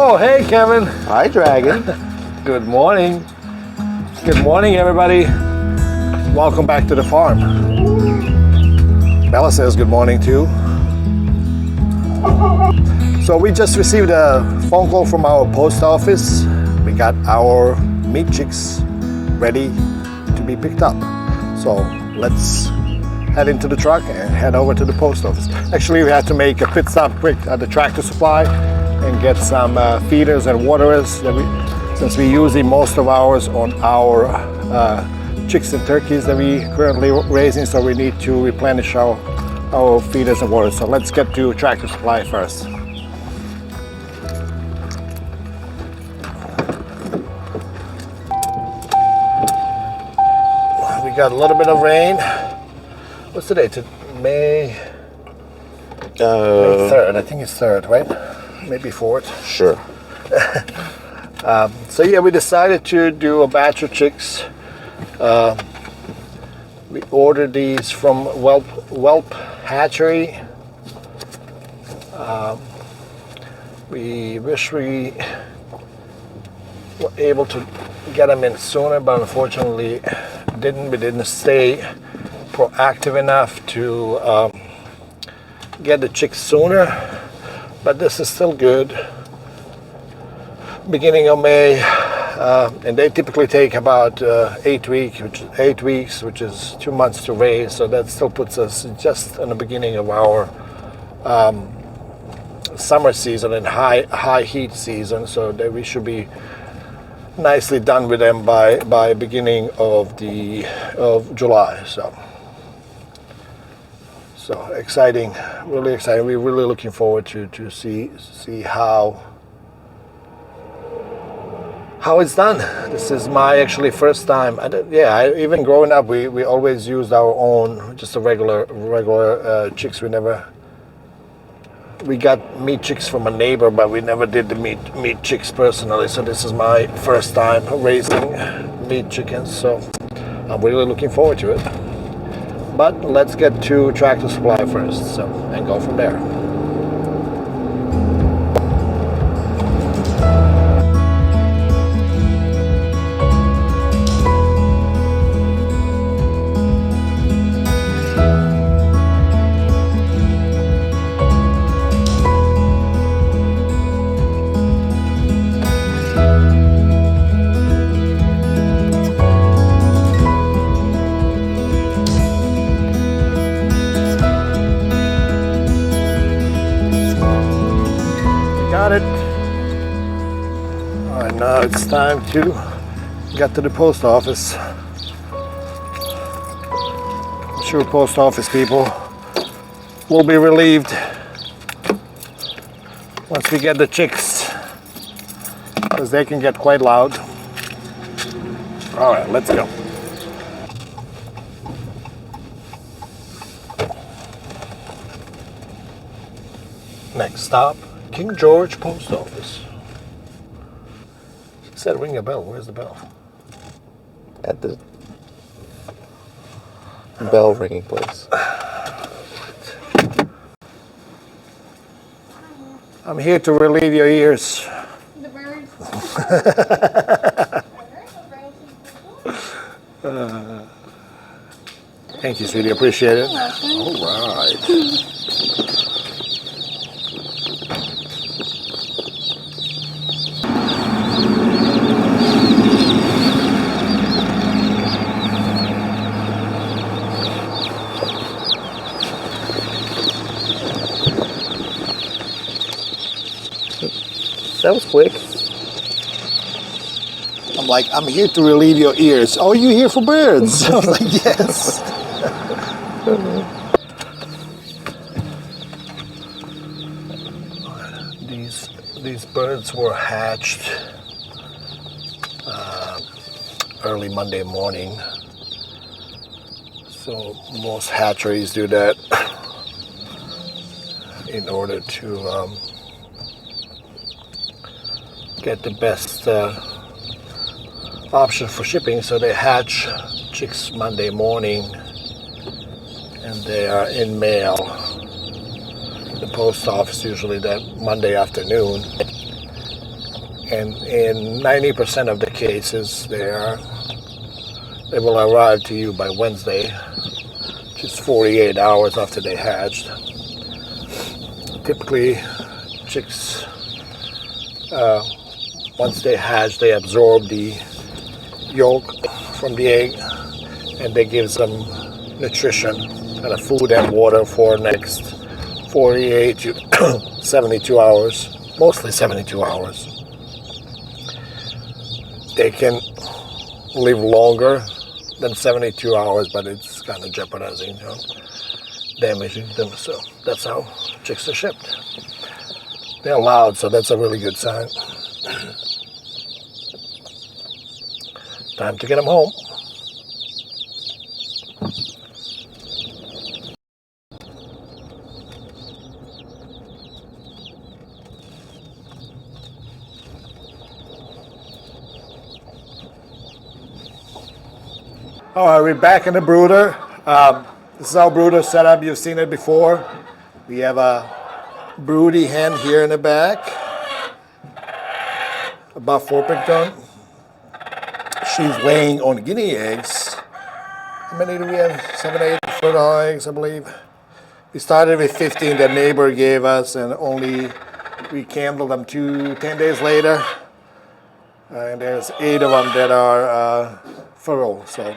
Oh, hey, Kevin. Hi, Dragon. Good morning. Good morning, everybody. Welcome back to the farm. Bella says good morning, too. So we just received a phone call from our post office. We got our meat chicks ready to be picked up. So let's head into the truck and head over to the post office. Actually, we had to make a pit stop quick at the Tractor Supply and get some feeders and waterers since we use most of ours on our chicks and turkeys that we currently raising, so we need to replenish our feeders and water. So let's get to Tractor Supply first. We got a little bit of rain. What's today? May 3rd. I think it's 3rd, right? Maybe 4th. Sure. So yeah, we decided to do a batch of chicks. We ordered these from Welp Hatchery. We wish we were able to get them in sooner, but unfortunately we didn't stay proactive enough to get the chicks sooner. But this is still good. Beginning of May, and they typically take about 8 weeks, which is 2 months to raise. So that still puts us just in the beginning of our summer season and high heat season. So that we should be nicely done with them by beginning of July. So exciting, really exciting. We're really looking forward to see how it's done. This is my actually first time. Even growing up, we always used our own, just a regular chicks. We got meat chicks from a neighbor, but we never did the meat chicks personally. So this is my first time raising meat chickens. So I'm really looking forward to it. But let's get to Tractor Supply first, and go from there. Got it. All right, now it's time to get to the post office. I'm sure post office people will be relieved once we get the chicks, because they can get quite loud. All right, let's go. Next stop, King George Post Office. It said ring a bell. Where's the bell? At the bell ringing place. I'm here to relieve your ears. The birds. Thank you, sweetie. Appreciate it. All right. That was quick. I'm like, I'm here to relieve your ears. Oh, you here for birds? I was like, yes. These birds were hatched early Monday morning. So most hatcheries do that in order to get the best option for shipping. So they hatch chicks Monday morning and they are in mail. The post office usually that Monday afternoon. and in 90% of the cases they will arrive to you by Wednesday, just 48 hours after they hatched. Typically, chicks, once they hatch, they absorb the yolk from the egg, and they give them nutrition, kind of food and water for next 48 to 72 hours, mostly 72 hours. They can live longer than 72 hours, but it's kind of jeopardizing, damaging them. So that's how chicks are shipped. They're loud, so that's a really good sign. Time to get them home. All right, we're back in the brooder. This is our brooder setup. You've seen it before. We have a broody hen here in the back, about 4 picton. She's laying on guinea eggs. How many do we have? 7, 8 fertile eggs, I believe. We started with 15 that neighbor gave us, and only rekindled them 10 days later. And there's 8 of them that are fertile. So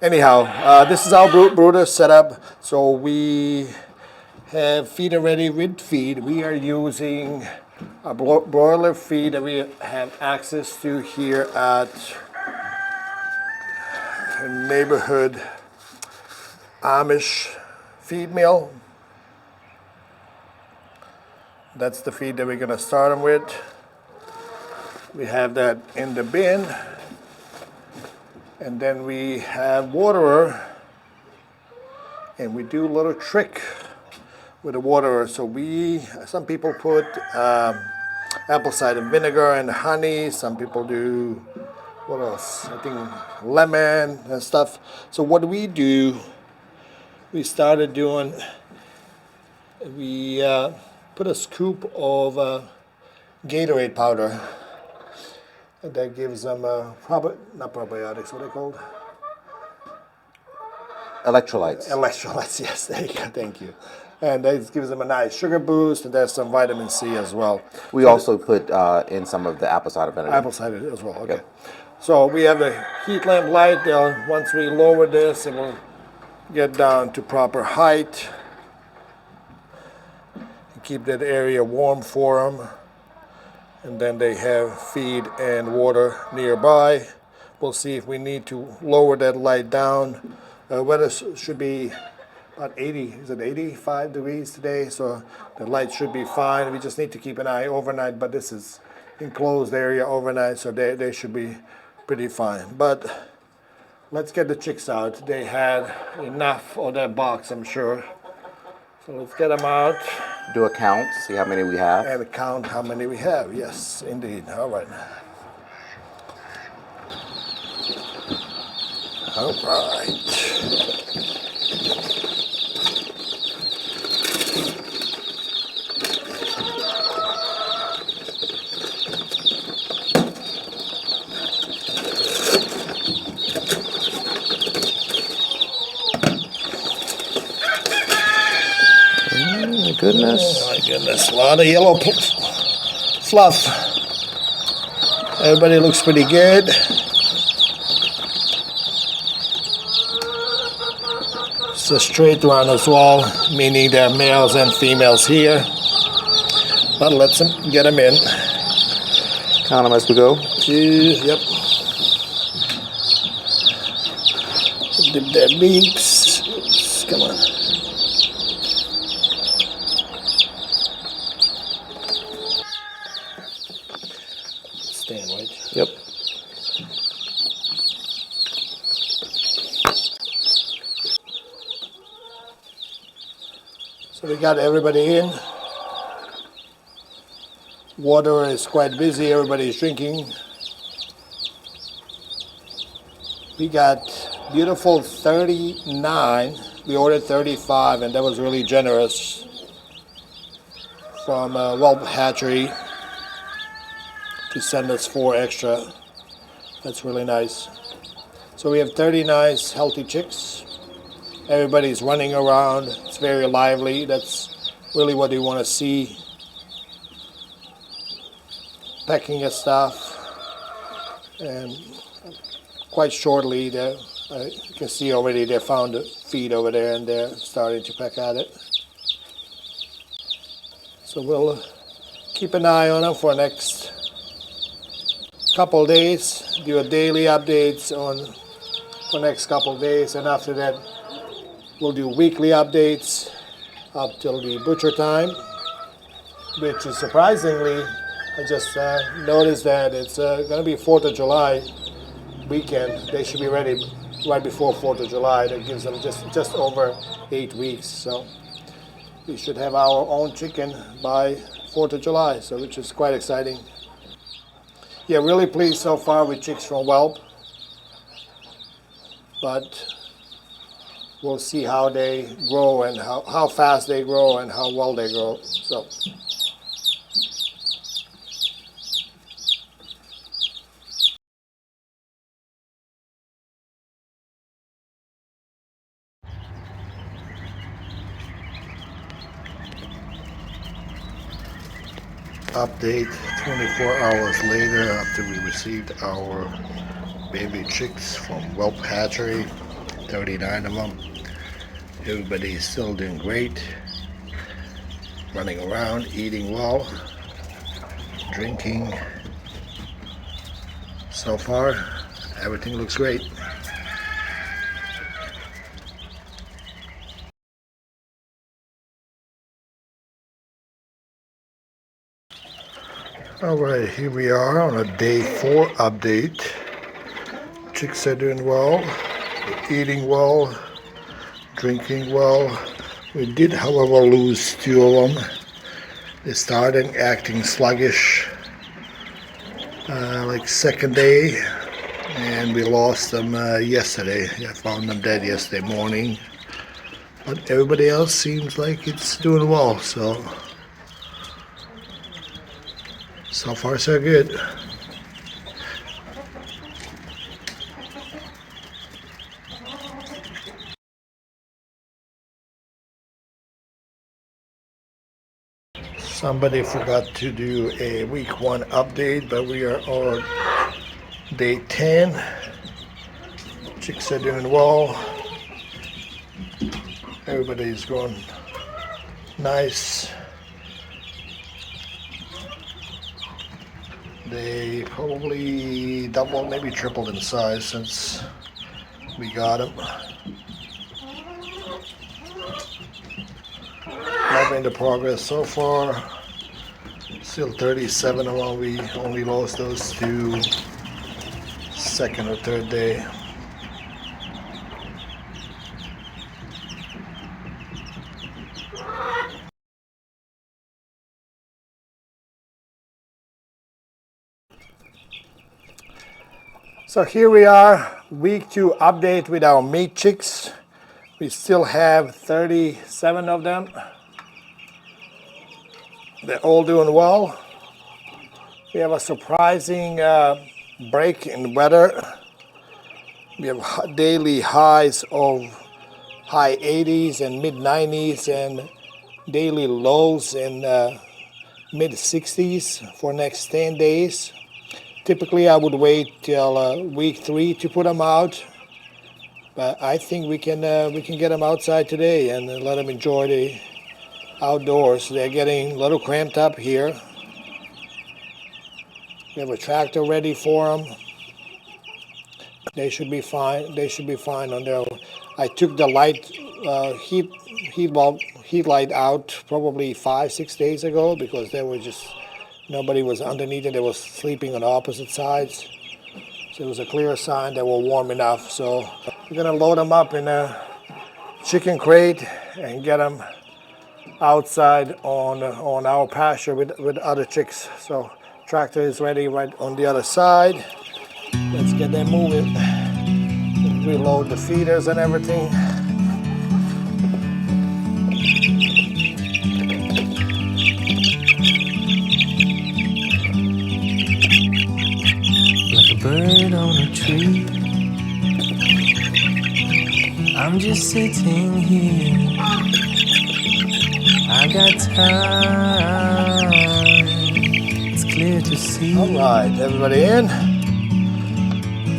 anyhow, this is our brooder setup. So we have feeder ready with feed. We are using a broiler feed that we have access to here at a neighborhood Amish feed mill. That's the feed that we're going to start them with. We have that in the bin. And then we have waterer. And we do a little trick with the waterer. So some people put apple cider vinegar and honey. Some people do, what else? I think lemon and stuff. So what we do, we started doing, we put a scoop of Gatorade powder. And that gives them, not probiotics, what are they called? Electrolytes. Electrolytes, yes, there you go, thank you. And that gives them a nice sugar boost, and there's some vitamin C as well. We also put in some of the apple cider vinegar. Apple cider as well, okay. Yep. So we have the heat lamp light. Once we lower this, it will get down to proper height. Keep that area warm for them. And then they have feed and water nearby. We'll see if we need to lower that light down. Weather should be about 80, is it 85 degrees today? So the light should be fine. We just need to keep an eye overnight, but this is enclosed area overnight, so they should be pretty fine. But let's get the chicks out. They had enough of that box, I'm sure. So let's get them out. Do a count, see how many we have. And count how many we have. Yes, indeed. All right. All right. Goodness. Oh my goodness, a lot of yellow fluff. Everybody looks pretty good. It's a straight run as well, meaning there are males and females here. But let's get them in. Count them as we go. 2, yep. Dip their beaks. Come on. Yep. So we got everybody in. Water is quite busy, everybody is drinking. We got beautiful 39. We ordered 35, and that was really generous from Welp Hatchery. to send us 4 extra. That's really nice. So we have 30 nice healthy chicks. Everybody's running around. It's very lively. That's really what you want to see. Pecking at stuff. And quite shortly, you can see already they found a feed over there and they're starting to peck at it. So we'll keep an eye on them for the next couple days. Do a daily updates for the next couple days, and after that we'll do weekly updates up till the butcher time, which is surprisingly, I just noticed that it's going to be 4th of July weekend. They should be ready right before 4th of July. That gives them just over 8 weeks. So we should have our own chicken by 4th of July, so which is quite exciting. Yeah, really pleased so far with chicks from Welp, but we'll see how they grow and how fast they grow and how well they grow. So. Update 24 hours later after we received our baby chicks from Welp Hatchery, 39 of them. Everybody is still doing great, running around, eating well, drinking. So far, everything looks great. Alright, here we are on a day 4 update. Chicks are doing well, they're eating well, drinking well. We did, however, lose 2 of them. They started acting sluggish like second day, and we lost them yesterday. I found them dead yesterday morning. But everybody else seems like it's doing well, so far so good. Somebody forgot to do a week 1 update, but we are on day 10. Chicks are doing well. Everybody's growing nice. They probably doubled, maybe tripled in size since we got them. Loving the progress so far. Still 37 of them. We only lost those 2 second or third day. So here we are, week 2 update with our meat chicks. We still have 37 of them. They're all doing well. We have a surprising break in weather. We have daily highs of high 80s and mid 90s and daily lows in mid 60s for next 10 days. Typically, I would wait till week 3 to put them out, but I think we can get them outside today and let them enjoy the outdoors. They're getting a little cramped up here. We have a tractor ready for them. They should be fine. They should be fine on their own. I took the light heat light out probably 5-6 days ago because they were just. Nobody was underneath it. They were sleeping on the opposite sides. So it was a clear sign they were warm enough. So we're going to load them up in a chicken crate and get them outside on our pasture with other chicks. So tractor is ready right on the other side. Let's get them moving. Reload the feeders and everything. on a tree. I'm just sitting here. I got time. It's clear to see. All right, everybody in.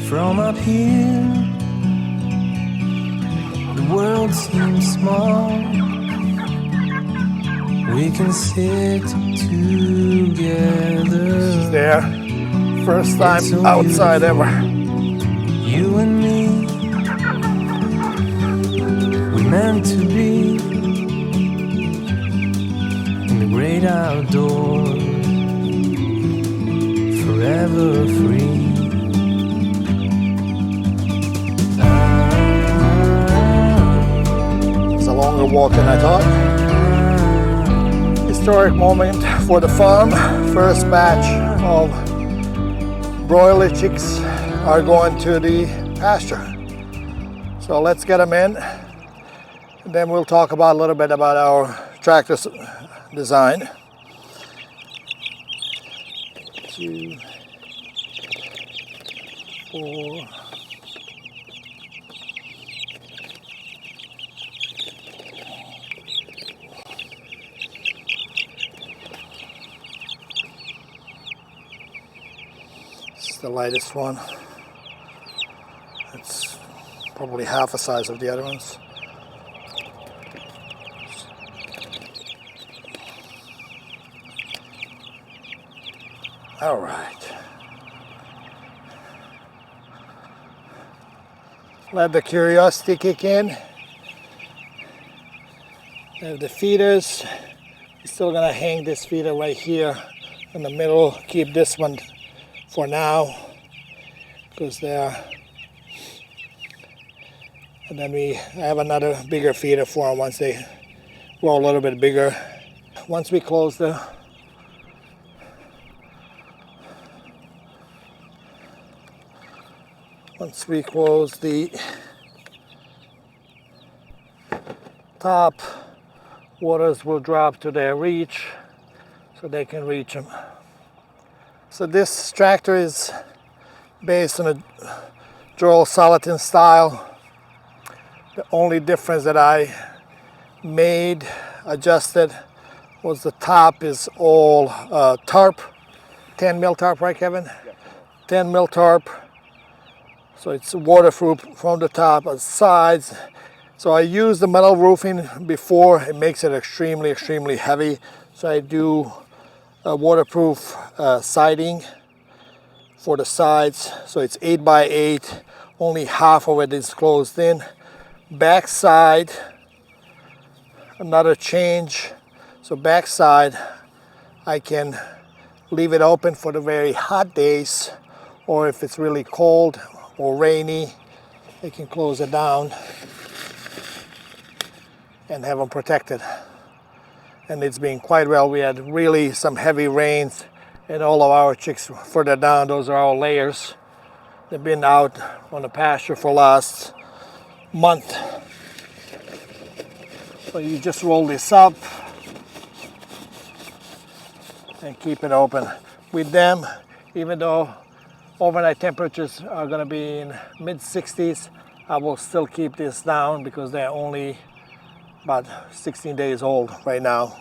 From up here, the world seems small. We can sit together. There, first time It's so outside beautiful. ever. You and me, we meant to be in the great outdoors, forever free. It's a longer walk than I thought. Historic moment for the farm. First batch of broiler chicks are going to the pasture. So let's get them in. And then we'll talk about a little bit about our tractor design. 2, 4. The lightest one. It's probably half the size of the other ones. All right. Let the curiosity kick in. And the feeders, we're still gonna hang this feeder right here in the middle. Keep this one for now, because there, and then I have another bigger feeder for them once they grow a little bit bigger. Once we close the top, waters will drop to their reach so they can reach them. So this tractor is based on a Joel Salatin style. The only difference that I adjusted, was the top is all tarp, 10 mil tarp, right Kevin? Yeah. 10 mil tarp. So it's waterproof from the top and sides. So I use the metal roofing before. It makes it extremely, extremely heavy. So I do waterproof siding for the sides. So it's 8 by 8. Only half of it is closed in. Back side, another change. So back side, I can leave it open for the very hot days, or if it's really cold or rainy, I can close it down and have them protected. And it's been quite well. We had really some heavy rains, and all of our chicks further down, those are our layers. They've been out on the pasture for last month. So you just roll this up and keep it open. With them, even though overnight temperatures are going to be in mid 60s, I will still keep this down because they're only about 16 days old right now,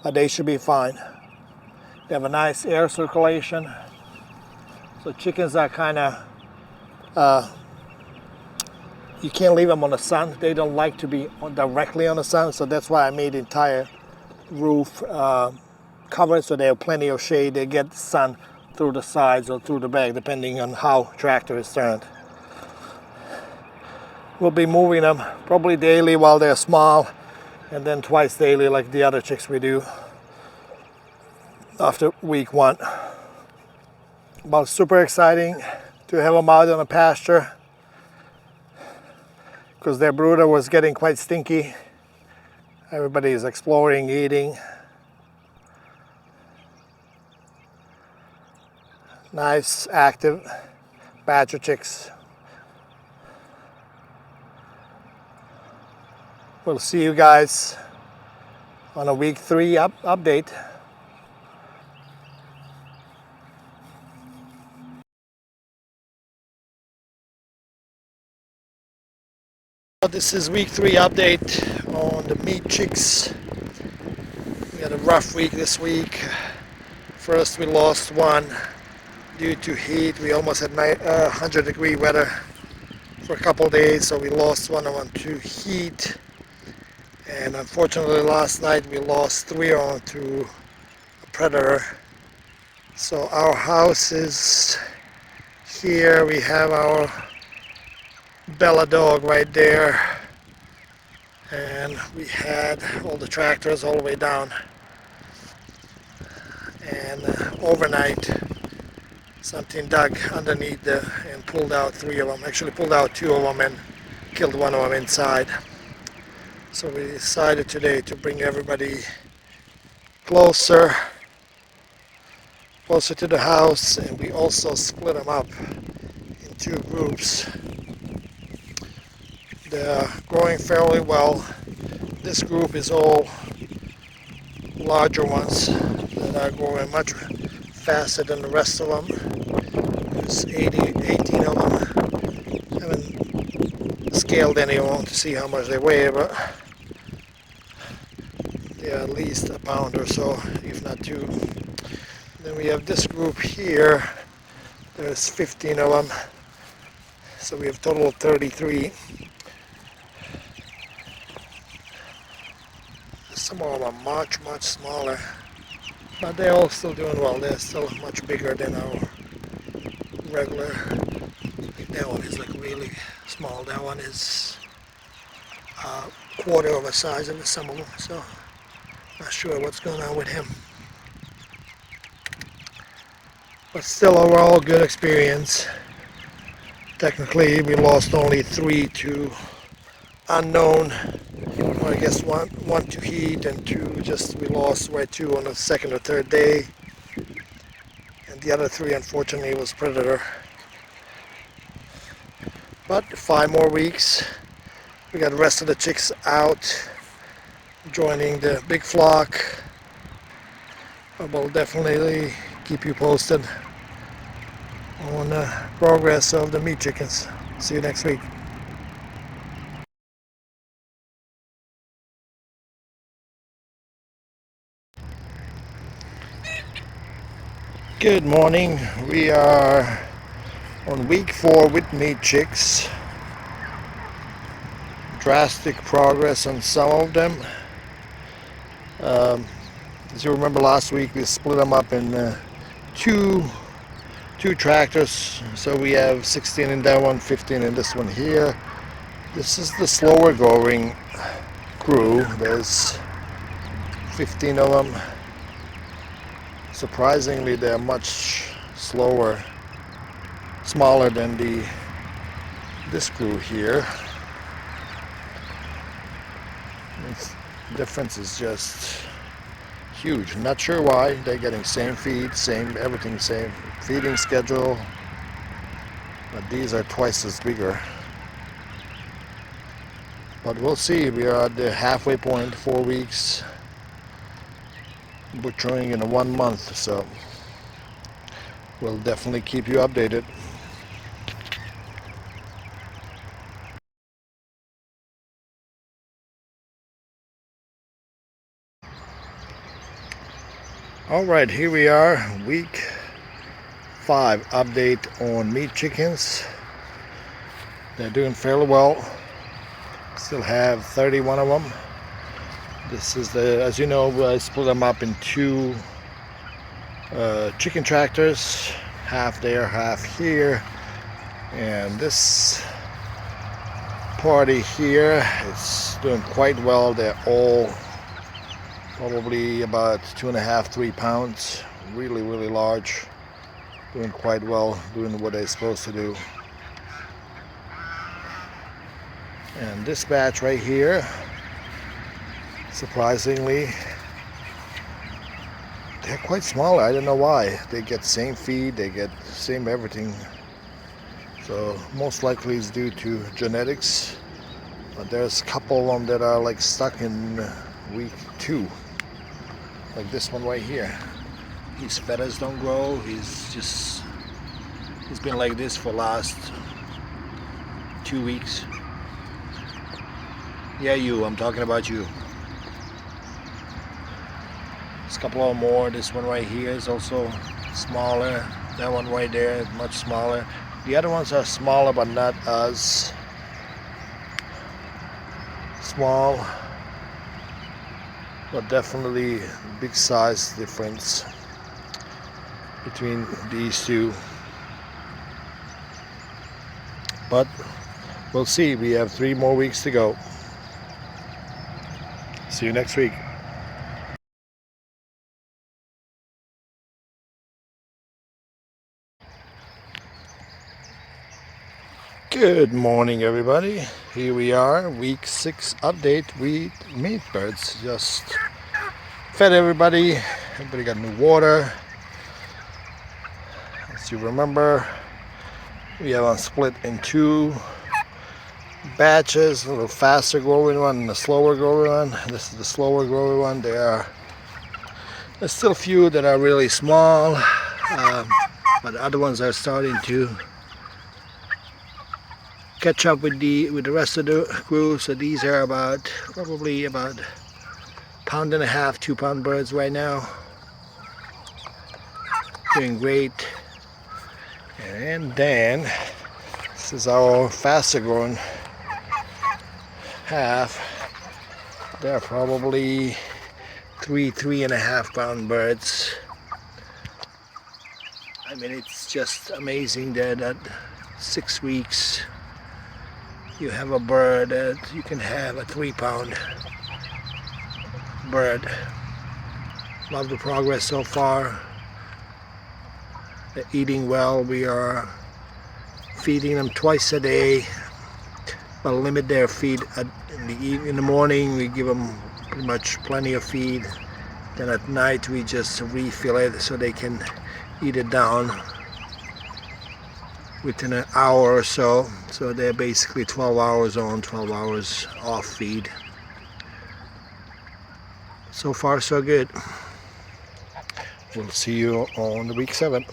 but they should be fine. They have a nice air circulation. So chickens are kind of, you can't leave them on the sun. They don't like to be directly on the sun, so that's why I made the entire roof covered so they have plenty of shade. They get sun through the sides or through the back, depending on how tractor is turned. We'll be moving them probably daily while they're small, and then twice daily like the other chicks we do after week 1. But super exciting to have them out on the pasture because their brooder was getting quite stinky. Everybody is exploring, eating. Nice, active batch of chicks. We'll see you guys on a week 3 update. This is week 3 update on the meat chicks. We had a rough week this week. First we lost one due to heat. We almost had 100-degree weather for a couple of days, so we lost one of them to heat. And unfortunately last night we lost 3 of them to a predator. So our house is here. We have our Bella dog right there, and we had all the tractors all the way down, and overnight something dug underneath and pulled out 3 of them. Actually pulled out 2 of them and killed one of them inside. So we decided today to bring everybody closer to the house, and we also split them up in 2 groups. They're growing fairly well. This group is all larger ones that are growing much faster than the rest of them. There's 18 of them. I haven't scaled any of them to see how much they weigh, but they're at least a pound or so, if not 2. Then we have this group here. There's 15 of them. So we have a total of 33. Some of them are much smaller, but they're all still doing well. They're still much bigger than our regular. That one is like really small. That one is a quarter of the size of some of them, so not sure what's going on with him. But still overall good experience. Technically we lost only 3 to unknown. Well, I guess one to heat, and 2 just we lost right 2 on the 2nd or 3rd day, and the other 3 unfortunately was predator. But 5 more weeks. We got the rest of the chicks out joining the big flock. I will definitely keep you posted on the progress of the meat chickens. See you next week. Good morning. We are on week 4 with meat chicks. Drastic progress on some of them. As you remember last week we split them up in two tractors. So we have 16 in that one, 15 in this one here. This is the slower growing crew. There's 15 of them. Surprisingly, they're much smaller than this crew here. The difference is just huge. Not sure why. They're getting same feed, same everything, same feeding schedule, but these are twice as bigger. But we'll see. We are at the halfway point, 4 weeks. Butchering in 1 month, so we'll definitely keep you updated. All right, here we are, week 5 update on meat chickens. They're doing fairly well. Still have 31 of them. This is as you know, I split them up in 2 chicken tractors, half there, half here, and this party here is doing quite well. They're all probably about 2.5 to 3 pounds, really large, doing quite well, doing what they're supposed to do. And this batch right here, surprisingly, they're quite smaller. I don't know why. They get same feed, they get same everything. So most likely it's due to genetics. But there's a couple of them that are like stuck in week 2. Like this one right here. His feathers don't grow. He's been like this for the last 2 weeks. Yeah, you. I'm talking about you. There's a couple of more. This one right here is also smaller. That one right there is much smaller. The other ones are smaller, but not as small. But definitely big size difference between these two. But we'll see. We have 3 more weeks to go. See you next week. Good morning, everybody. Here we are, week 6 update with meat birds. Just fed everybody. Everybody got new water. As you remember, we have them split in 2 batches, a little faster growing one and a slower growing one. This is the slower growing one. There's still a few that are really small, but the other ones are starting to catch up with the rest of the crew. So these are probably about 1.5 2 pound birds right now. Doing great. And then this is our faster growing half. They're probably 3.5 pound birds. I mean, it's just amazing that at 6 weeks you have a bird that you can have a 3 pound bird. Love the progress so far. They're eating well. We are feeding them twice a day, but limit their feed in the morning. We give them pretty much plenty of feed. Then at night we just refill it so they can eat it down within an hour or so. So they're basically 12 hours on, 12 hours off feed. So far so good. We'll see you on the week 7.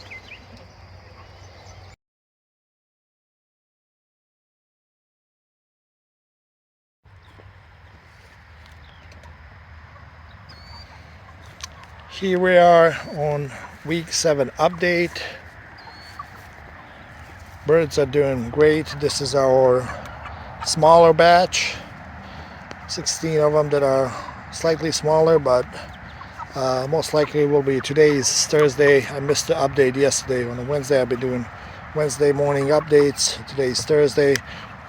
Here we are on week 7 update. Birds are doing great. This is our smaller batch. 16 of them that are slightly smaller, but most likely will be. Today's Thursday. I missed the update yesterday. On a Wednesday I've been doing Wednesday morning updates. Today's Thursday.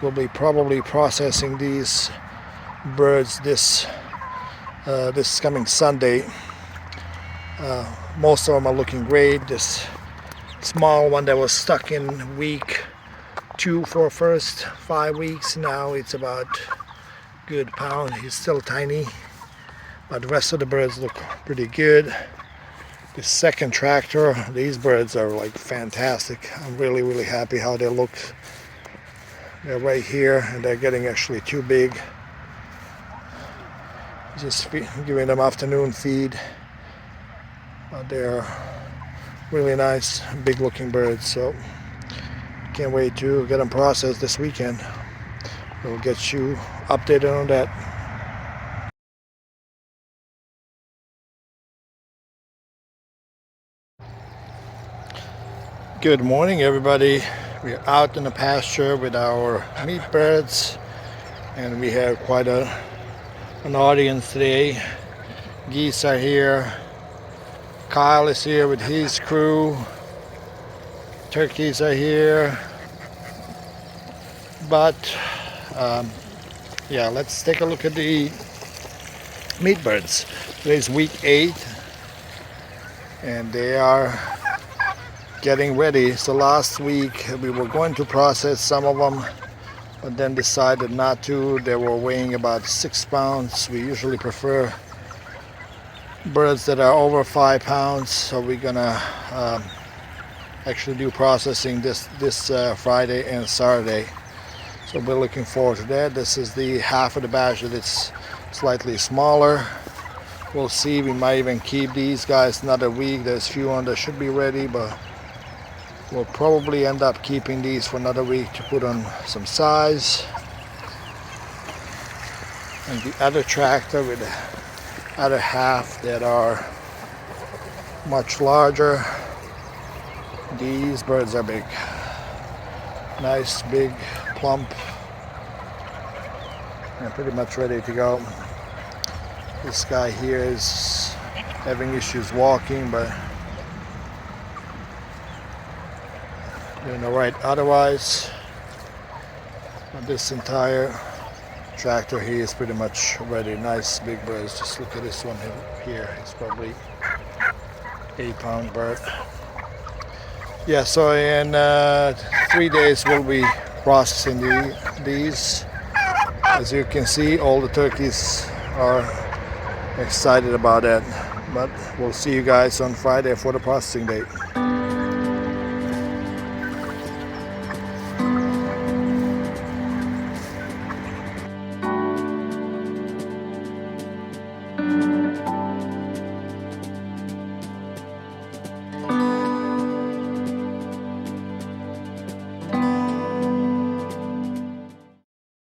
We'll be probably processing these birds this coming Sunday. Most of them are looking great. This small one that was stuck in week 2 for first 5 weeks, now it's about good pound. He's still tiny, but the rest of the birds look pretty good. The second tractor, these birds are like fantastic. I'm really happy how they look. They're right here and they're getting actually too big. Just giving them afternoon feed. But they're really nice, big looking birds, so can't wait to get them processed this weekend. We'll get you updated on that. Good morning, everybody. We're out in the pasture with our meat birds, and we have quite an audience today. Geese are here. Kyle is here with his crew. Turkeys are here. But yeah, let's take a look at the meat birds. Today's week 8 and they are getting ready. So last week we were going to process some of them, but then decided not to. They were weighing about 6 pounds. We usually prefer birds that are over 5 pounds, so we're gonna actually do processing this Friday and Saturday. So we're looking forward to that. This is the half of the batch that it's slightly smaller. We'll see. We might even keep these guys another week. There's a few on that should be ready, but we'll probably end up keeping these for another week to put on some size. And the other tractor with the other half that are much larger. These birds are big. Nice, big, plump. And pretty much ready to go. This guy here is having issues walking, but doing all right otherwise. But this entire tractor here is pretty much ready. Nice big birds. Just look at this one here. It's probably 8-pound bird. Yeah, so in 3 days we'll be processing these. As you can see, all the turkeys are excited about that. But we'll see you guys on Friday for the processing date.